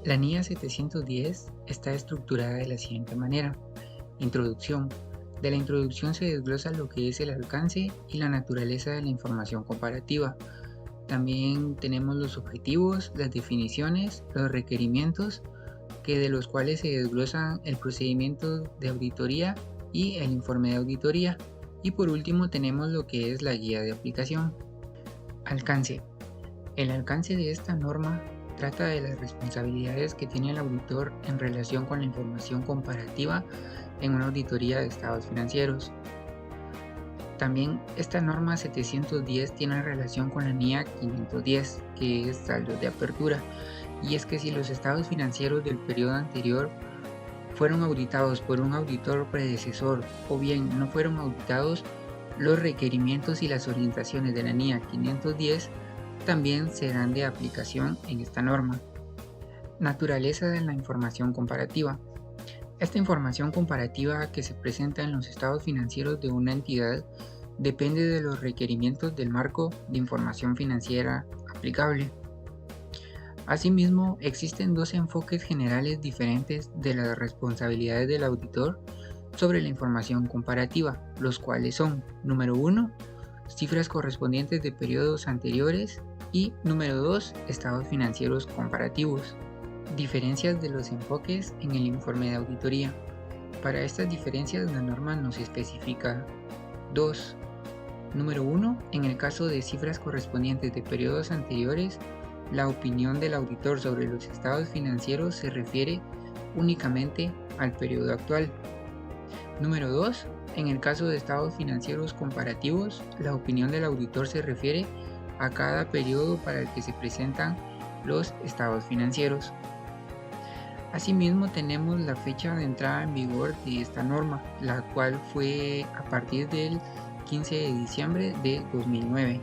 La NIA 710 está estructurada de la siguiente manera. Introducción. De la introducción se desglosa lo que es el alcance y la naturaleza de la información comparativa. También tenemos los objetivos, las definiciones, los requerimientos, de los cuales se desglosan el procedimiento de auditoría y el informe de auditoría. Y por último tenemos lo que es la guía de aplicación. Alcance. El alcance de esta norma trata de las responsabilidades que tiene el auditor en relación con la información comparativa en una auditoría de estados financieros. También esta norma 710 tiene relación con la NIA 510, que es saldo de apertura, y es que si los estados financieros del periodo anterior fueron auditados por un auditor predecesor o bien no fueron auditados, los requerimientos y las orientaciones de la NIA 510 también serán de aplicación en esta norma. Naturaleza de la información comparativa. Esta información comparativa que se presenta en los estados financieros de una entidad depende de los requerimientos del marco de información financiera aplicable. Asimismo, existen dos enfoques generales diferentes de las responsabilidades del auditor sobre la información comparativa, los cuales son: número 1, cifras correspondientes de periodos anteriores, y número 2, estados financieros comparativos. Diferencias de los enfoques en el informe de auditoría. Para estas diferencias la norma nos especifica 2. Número 1, en el caso de cifras correspondientes de periodos anteriores, la opinión del auditor sobre los estados financieros se refiere únicamente al periodo actual. Número 2, en el caso de estados financieros comparativos, la opinión del auditor se refiere a cada periodo para el que se presentan los estados financieros. Asimismo, tenemos la fecha de entrada en vigor de esta norma, la cual fue a partir del 15 de diciembre de 2009.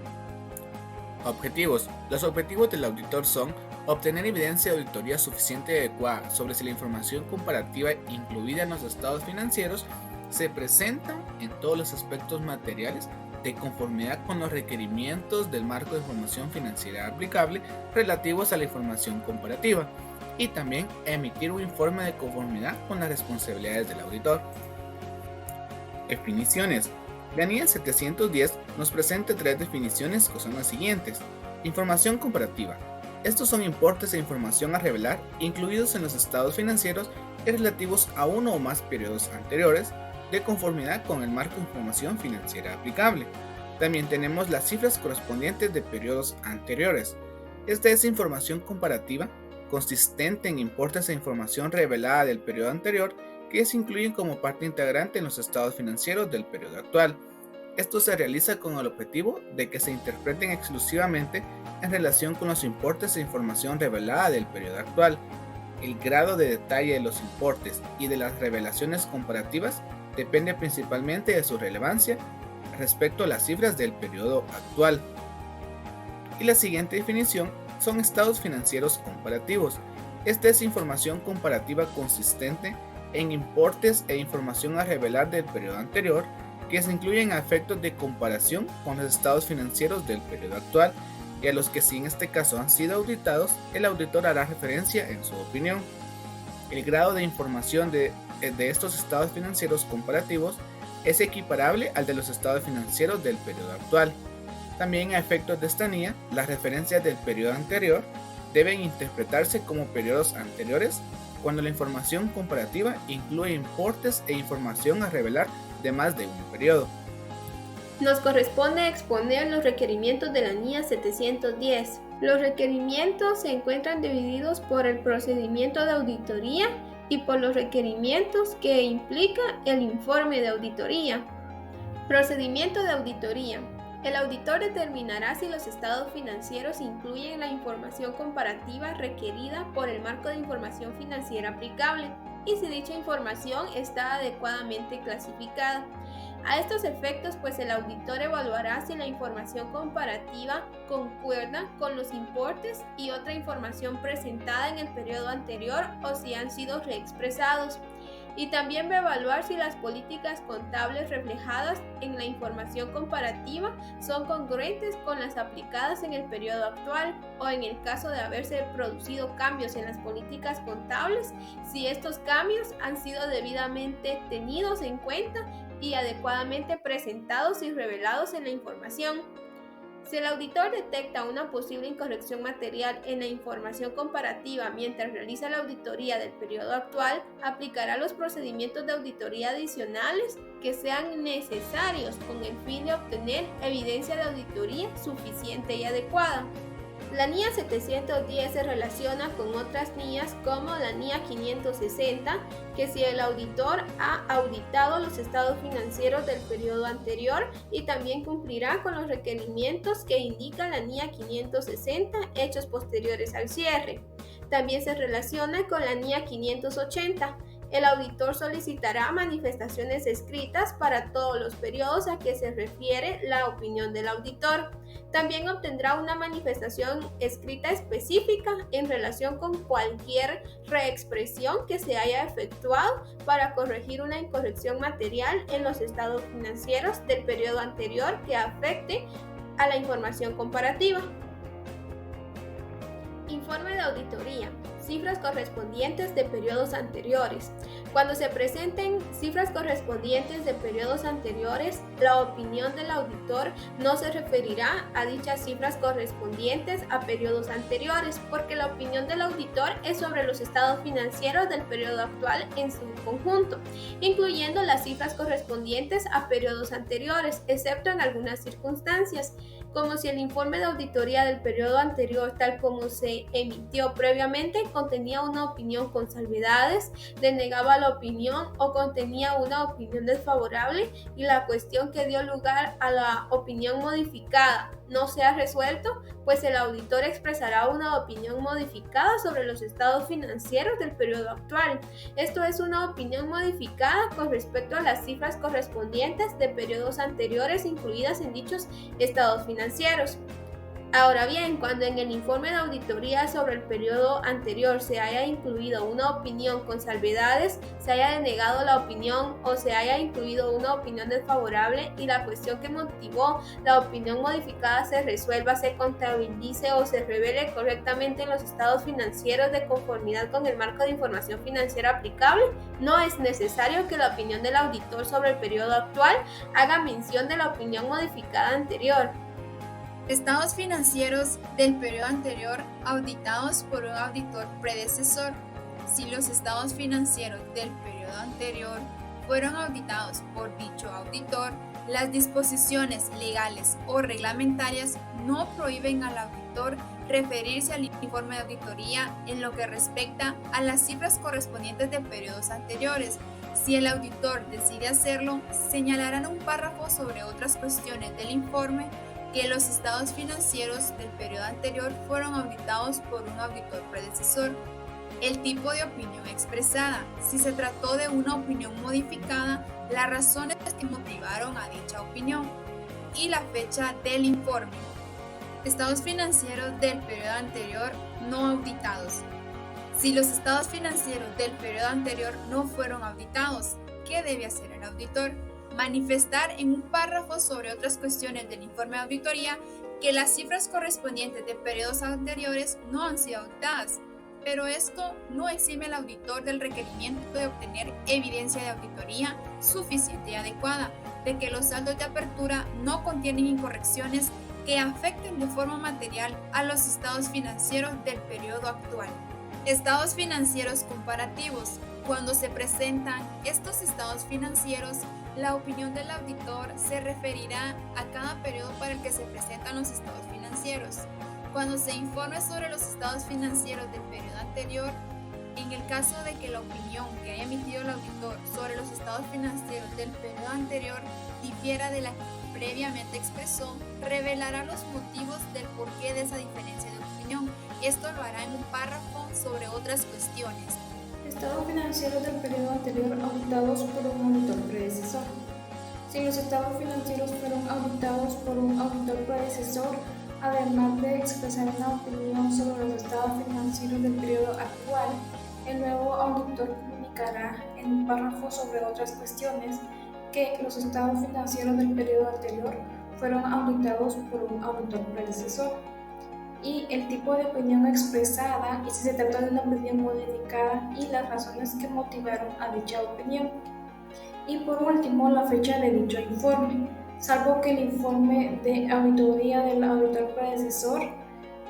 Objetivos. Los objetivos del auditor son obtener evidencia de auditoría suficiente y adecuada sobre si la información comparativa incluida en los estados financieros se presenta en todos los aspectos materiales de conformidad con los requerimientos del marco de información financiera aplicable relativos a la información comparativa, y también emitir un informe de conformidad con las responsabilidades del auditor. Definiciones. La NIA 710 nos presenta 3 definiciones que son las siguientes. Información comparativa. Estos son importes e información a revelar incluidos en los estados financieros y relativos a uno o más periodos anteriores, de conformidad con el marco de información financiera aplicable. También tenemos las cifras correspondientes de periodos anteriores. Esta es información comparativa consistente en importes e información revelada del periodo anterior que se incluyen como parte integrante en los estados financieros del periodo actual. Esto se realiza con el objetivo de que se interpreten exclusivamente en relación con los importes e información revelada del periodo actual. El grado de detalle de los importes y de las revelaciones comparativas depende principalmente de su relevancia respecto a las cifras del periodo actual. Y la siguiente definición son estados financieros comparativos. Esta es información comparativa consistente en importes e información a revelar del periodo anterior que se incluyen a efectos de comparación con los estados financieros del periodo actual y a los que, si en este caso han sido auditados, el auditor hará referencia en su opinión. El grado de información de estos estados financieros comparativos es equiparable al de los estados financieros del periodo actual. También, a efectos de esta NIA, las referencias del periodo anterior deben interpretarse como periodos anteriores cuando la información comparativa incluye importes e información a revelar de más de un periodo. Nos corresponde exponer los requerimientos de la NIA 710. Los requerimientos se encuentran divididos por el procedimiento de auditoría y por los requerimientos que implica el informe de auditoría. Procedimiento de auditoría. El auditor determinará si los estados financieros incluyen la información comparativa requerida por el marco de información financiera aplicable y si dicha información está adecuadamente clasificada. A estos efectos, pues el auditor evaluará si la información comparativa concuerda con los importes y otra información presentada en el periodo anterior o si han sido reexpresados. y también va a evaluar si las políticas contables reflejadas en la información comparativa son congruentes con las aplicadas en el periodo actual o en el caso de haberse producido cambios en las políticas contables, si estos cambios han sido debidamente tenidos en cuenta y adecuadamente presentados y revelados en la información. Si el auditor detecta una posible incorrección material en la información comparativa mientras realiza la auditoría del periodo actual, aplicará los procedimientos de auditoría adicionales que sean necesarios con el fin de obtener evidencia de auditoría suficiente y adecuada. La NIA 710 se relaciona con otras NIAs como la NIA 560, que si el auditor ha auditado los estados financieros del periodo anterior y también cumplirá con los requerimientos que indica la NIA 560 hechos posteriores al cierre. También se relaciona con la NIA 580. El auditor solicitará manifestaciones escritas para todos los periodos a que se refiere la opinión del auditor. También obtendrá una manifestación escrita específica en relación con cualquier reexpresión que se haya efectuado para corregir una incorrección material en los estados financieros del periodo anterior que afecte a la información comparativa. Informe de auditoría. Cifras correspondientes de periodos anteriores. Cuando se presenten cifras correspondientes de periodos anteriores, la opinión del auditor no se referirá a dichas cifras correspondientes a periodos anteriores, porque la opinión del auditor es sobre los estados financieros del periodo actual en su conjunto, incluyendo las cifras correspondientes a periodos anteriores, excepto en algunas circunstancias, como si el informe de auditoría del periodo anterior, tal como se emitió previamente, contenía una opinión con salvedades, denegaba la opinión o contenía una opinión desfavorable y la cuestión que dio lugar a la opinión modificada no se ha resuelto, pues el auditor expresará una opinión modificada sobre los estados financieros del periodo actual. Esto es una opinión modificada con respecto a las cifras correspondientes de periodos anteriores incluidas en dichos estados financieros. Ahora bien, cuando en el informe de auditoría sobre el periodo anterior se haya incluido una opinión con salvedades, se haya denegado la opinión o se haya incluido una opinión desfavorable y la cuestión que motivó la opinión modificada se resuelva, se contabilice o se revele correctamente en los estados financieros de conformidad con el marco de información financiera aplicable, no es necesario que la opinión del auditor sobre el periodo actual haga mención de la opinión modificada anterior. Estados financieros del periodo anterior auditados por un auditor predecesor. Si los estados financieros del periodo anterior fueron auditados por dicho auditor, las disposiciones legales o reglamentarias no prohíben al auditor referirse al informe de auditoría en lo que respecta a las cifras correspondientes de periodos anteriores. Si el auditor decide hacerlo, señalarán un párrafo sobre otras cuestiones del informe que los estados financieros del periodo anterior fueron auditados por un auditor predecesor. El tipo de opinión expresada. Si se trató de una opinión modificada, las razones que motivaron a dicha opinión y la fecha del informe. Estados financieros del periodo anterior no auditados. Si los estados financieros del periodo anterior no fueron auditados, ¿qué debe hacer el auditor? Manifestar en un párrafo sobre otras cuestiones del informe de auditoría que las cifras correspondientes de periodos anteriores no han sido auditadas, pero esto no exime al auditor del requerimiento de obtener evidencia de auditoría suficiente y adecuada, de que los saldos de apertura no contienen incorrecciones que afecten de forma material a los estados financieros del periodo actual. Estados financieros comparativos. Cuando se presentan estos estados financieros, la opinión del auditor se referirá a cada periodo para el que se presentan los estados financieros. Cuando se informe sobre los estados financieros del periodo anterior, en el caso de que la opinión que haya emitido el auditor sobre los estados financieros del periodo anterior difiera de la que previamente expresó, revelará los motivos del porqué de esa diferencia de opinión. Esto lo hará en un párrafo sobre otras cuestiones. Estados financieros del periodo anterior auditados por un auditor predecesor. Si los estados financieros fueron auditados por un auditor predecesor, además de expresar una opinión sobre los estados financieros del periodo actual, el nuevo auditor comunicará comunicará en un párrafo sobre otras cuestiones que los estados financieros del periodo anterior fueron auditados por un auditor predecesor. Y el tipo de opinión expresada y si se trata de una opinión modificada y las razones que motivaron a dicha opinión. Y por último, la fecha de dicho informe, salvo que el informe de auditoría del auditor predecesor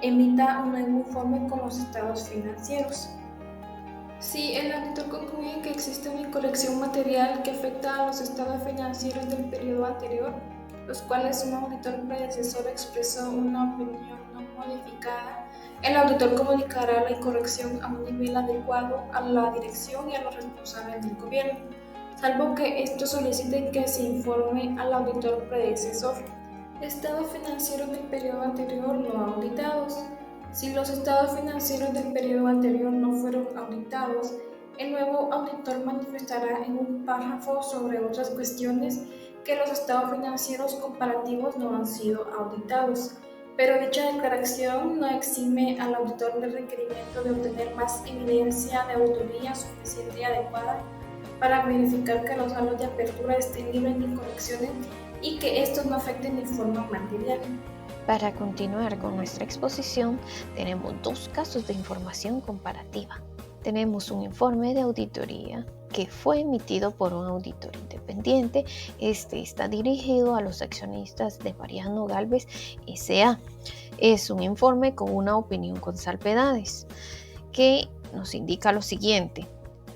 emita un nuevo informe con los estados financieros. Si el auditor concluye que existe una incorrección material que afecta a los estados financieros del periodo anterior, los cuales un auditor predecesor expresó una opinión no modificada, el auditor comunicará la incorrección a un nivel adecuado a la dirección y a los responsables del gobierno, salvo que estos soliciten que se informe al auditor predecesor. Estados financieros del periodo anterior no auditados. Si los estados financieros del periodo anterior no fueron auditados, el nuevo auditor manifestará en un párrafo sobre otras cuestiones que los estados financieros comparativos no han sido auditados, pero dicha declaración no exime al auditor del requerimiento de obtener más evidencia de auditoría suficiente y adecuada para verificar que los saldos de apertura estén libres de incorrecciones y que estos no afecten de forma material. Para continuar con nuestra exposición, tenemos dos casos de información comparativa. Tenemos un informe de auditoría que fue emitido por un auditor independiente. Este está dirigido a los accionistas de Mariano Gálvez S.A. Es un informe con una opinión con salvedades que nos indica lo siguiente.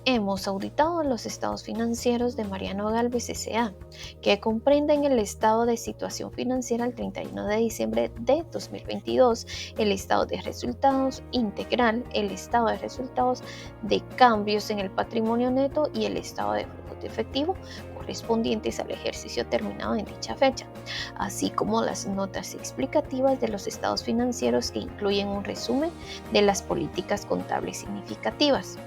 Hemos auditado los estados financieros de Mariano Gálvez S.A., que comprenden el estado de situación financiera al 31 de diciembre de 2022, el estado de resultados integral, el estado de resultados de cambios en el patrimonio neto y el estado de flujo de efectivo correspondientes al ejercicio terminado en dicha fecha, así como las notas explicativas de los estados financieros que incluyen un resumen de las políticas contables significativas.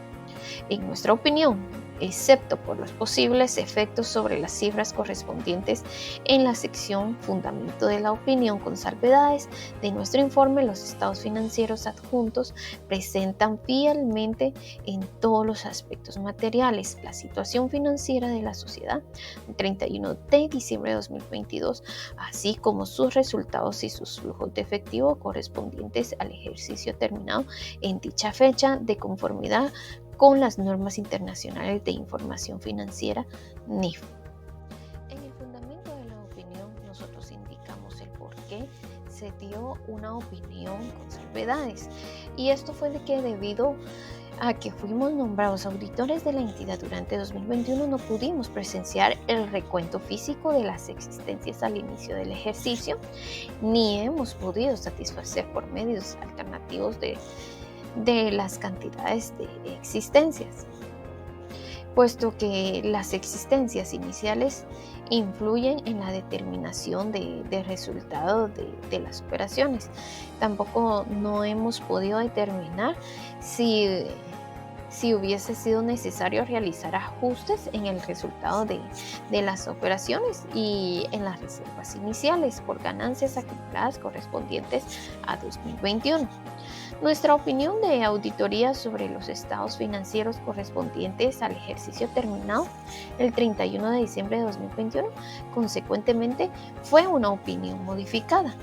En nuestra opinión, excepto por los posibles efectos sobre las cifras correspondientes en la sección Fundamento de la opinión con salvedades de nuestro informe, los estados financieros adjuntos presentan fielmente en todos los aspectos materiales la situación financiera de la sociedad el 31 de diciembre de 2022, así como sus resultados y sus flujos de efectivo correspondientes al ejercicio terminado en dicha fecha de conformidad con las normas internacionales de información financiera NIF. En el fundamento de la opinión, nosotros indicamos el por qué se dio una opinión con salvedades. Y esto fue debido a que fuimos nombrados auditores de la entidad durante 2021, no pudimos presenciar el recuento físico de las existencias al inicio del ejercicio, ni hemos podido satisfacer por medios alternativos de las cantidades de existencias, puesto que las existencias iniciales influyen en la determinación de resultado de las operaciones. Tampoco no hemos podido determinar si hubiese sido necesario realizar ajustes en el resultado de las operaciones y en las reservas iniciales por ganancias acumuladas correspondientes a 2021. Nuestra opinión de auditoría sobre los estados financieros correspondientes al ejercicio terminado el 31 de diciembre de 2021, consecuentemente, fue una opinión modificada.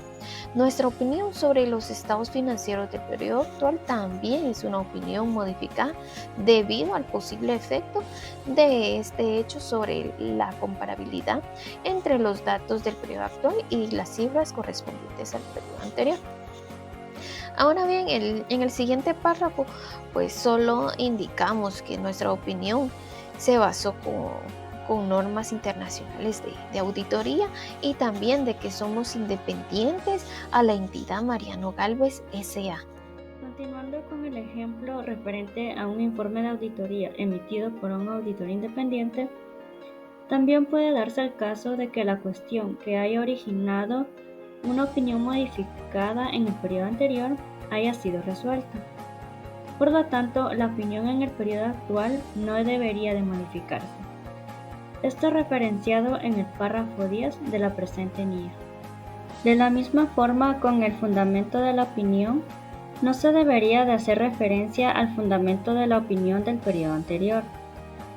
Nuestra opinión sobre los estados financieros del periodo actual también es una opinión modificada debido al posible efecto de este hecho sobre la comparabilidad entre los datos del periodo actual y las cifras correspondientes al periodo anterior. Ahora bien, en el siguiente párrafo, pues solo indicamos que nuestra opinión se basó con normas internacionales de auditoría y también de que somos independientes a la entidad Mariano Gálvez S.A. Continuando con el ejemplo referente a un informe de auditoría emitido por un auditor independiente, también puede darse el caso de que la cuestión que haya originado una opinión modificada en el periodo anterior haya sido resuelta. Por lo tanto, la opinión en el periodo actual no debería de modificarse. Esto referenciado en el párrafo 10 de la presente NIA. De la misma forma, con el fundamento de la opinión, no se debería de hacer referencia al fundamento de la opinión del periodo anterior,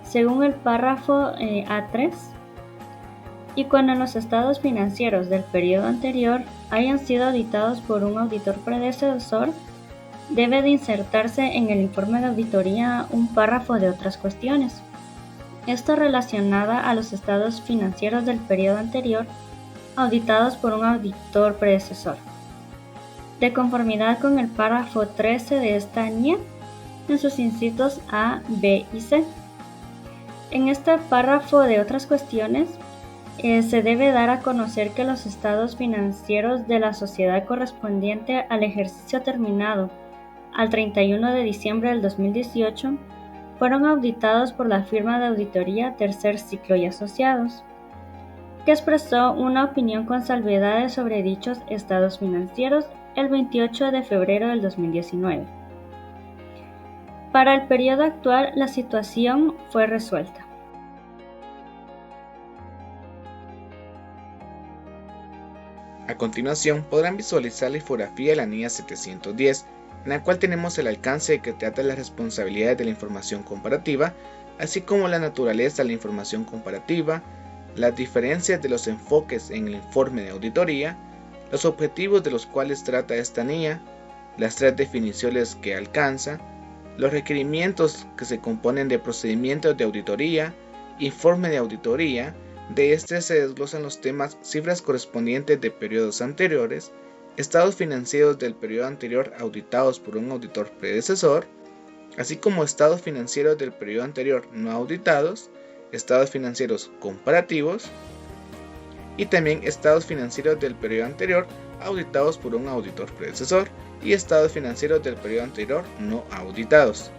según el párrafo A3, y cuando los estados financieros del periodo anterior hayan sido auditados por un auditor predecesor, debe de insertarse en el informe de auditoría un párrafo de otras cuestiones. Esto relacionada a los estados financieros del periodo anterior auditados por un auditor predecesor, de conformidad con el párrafo 13 de esta NIE en sus incisos A, B y C. En este párrafo de otras cuestiones, se debe dar a conocer que los estados financieros de la sociedad correspondiente al ejercicio terminado al 31 de diciembre del 2018 fueron auditados por la firma de auditoría Tercer Ciclo y Asociados, que expresó una opinión con salvedades sobre dichos estados financieros el 28 de febrero del 2019. Para el periodo actual, la situación fue resuelta. A continuación podrán visualizar la infografía de la NIA 710, en la cual tenemos el alcance que trata las responsabilidades de la información comparativa, así como la naturaleza de la información comparativa, las diferencias de los enfoques en el informe de auditoría, los objetivos de los cuales trata esta NIA, las 3 definiciones que alcanza, los requerimientos que se componen de procedimientos de auditoría, informe de auditoría. De este se desglosan los temas cifras correspondientes de periodos anteriores, estados financieros del periodo anterior auditados por un auditor predecesor, así como estados financieros del periodo anterior no auditados, estados financieros comparativos y también estados financieros del periodo anterior auditados por un auditor predecesor y estados financieros del periodo anterior no auditados.